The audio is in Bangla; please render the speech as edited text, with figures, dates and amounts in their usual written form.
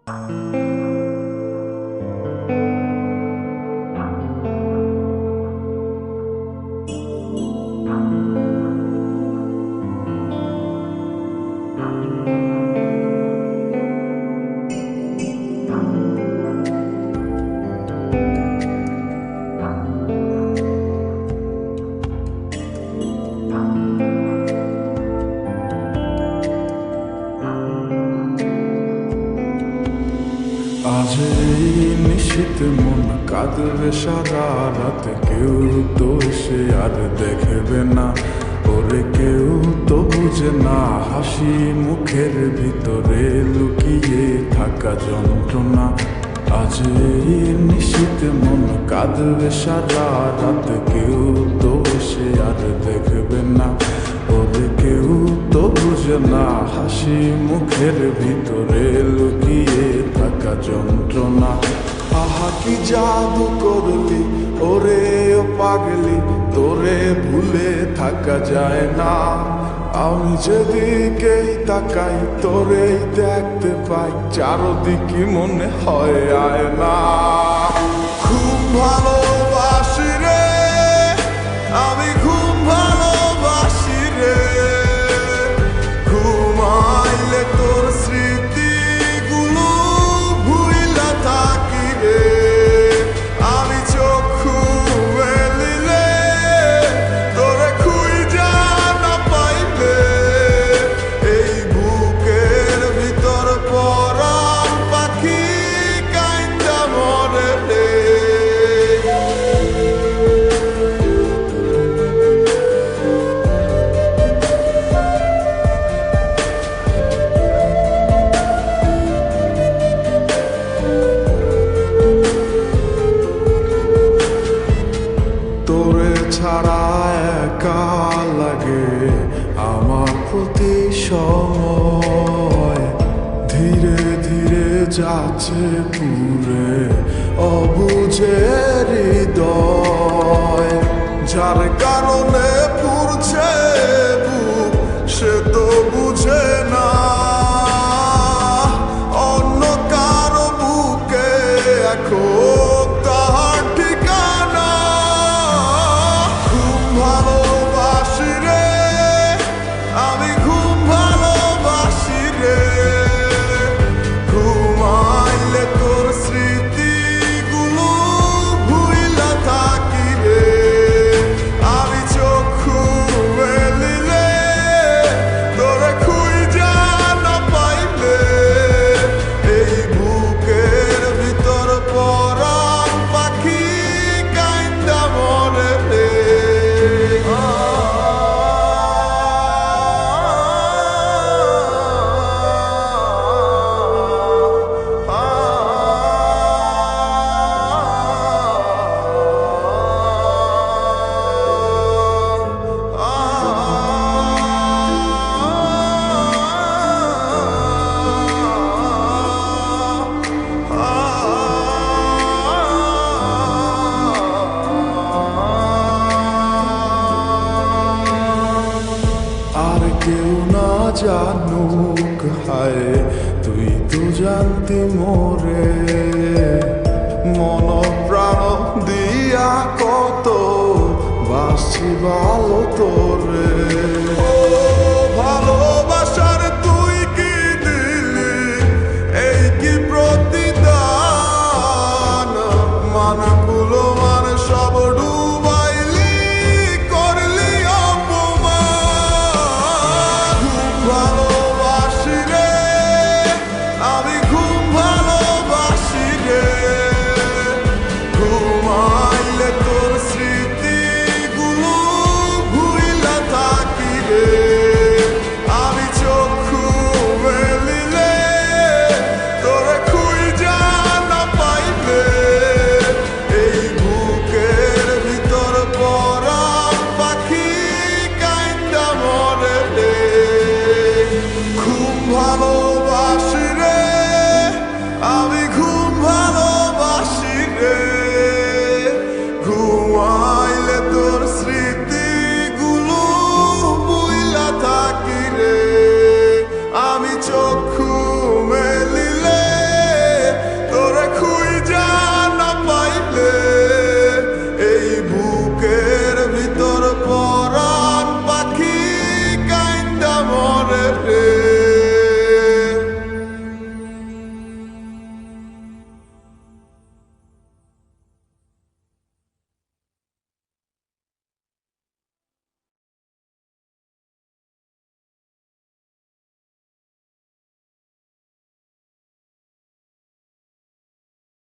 আজ এই নিশীথ মন কাঁদবে সারা রাত, কেউ তো সে আর দেখবে না, ওরে কেউ তো বুঝে না হাসি মুখের ভিতরে লুকিয়ে থাকা যন্ত্রণা। আজ এই নিশীথ মন কাঁদবে সারা রাত, কেউ তো সে আর দেখবে না, ওরে কেউ তো বুঝে না হাসি মুখের ভিতরে লুকিয়ে থাকা যন্ত্রণা। আহা কি জাদু করলি ওরে ও পাগলি, তোরে ভুলে থাকা যায় না। আমি যেদিকেই তাকাই তোরেই দেখতে পাই, চারদিকে মনে হয় আয়না। খুব ভালোবাসি রে আমি, খুব ভালোবাসি রে, ঘুমাইলে তোর স্মৃতিগুলো ভুইলা থাকি রে। আমি চক্ষু মেলিলে তোরে খুঁজা না পাইলে, এই বুকের ভিতর পরাণ পাখি কাইন্দা মরে রে। তোরে ছাড়া একা লাগে আমার প্রতি সময়, ধীরে ধীরে যাচ্ছে পুরে অবুঝে হৃদয়। যার কারণে পুরছে বুক সে তো বুঝে না, অন্য কারো বুকে এখন তাহার ঠিকানা। খুব ভালোবাসি রে আমি, খুব ভালোবাসি রে, ঘুমাইলে তোর স্মৃতিগুলো ভুইলা থাকি রে। আমি চক্ষু মেলিলে তোরে খুঁজা না পাইলে, এই বুকের ভিতর পরাণ পাখি কাইন্দা মরে রে। আর কেউ না জানুক হায়, তুই তো জানতি মোরে, মন প্রাণ দিয়া কত বাসছি ভালো তোর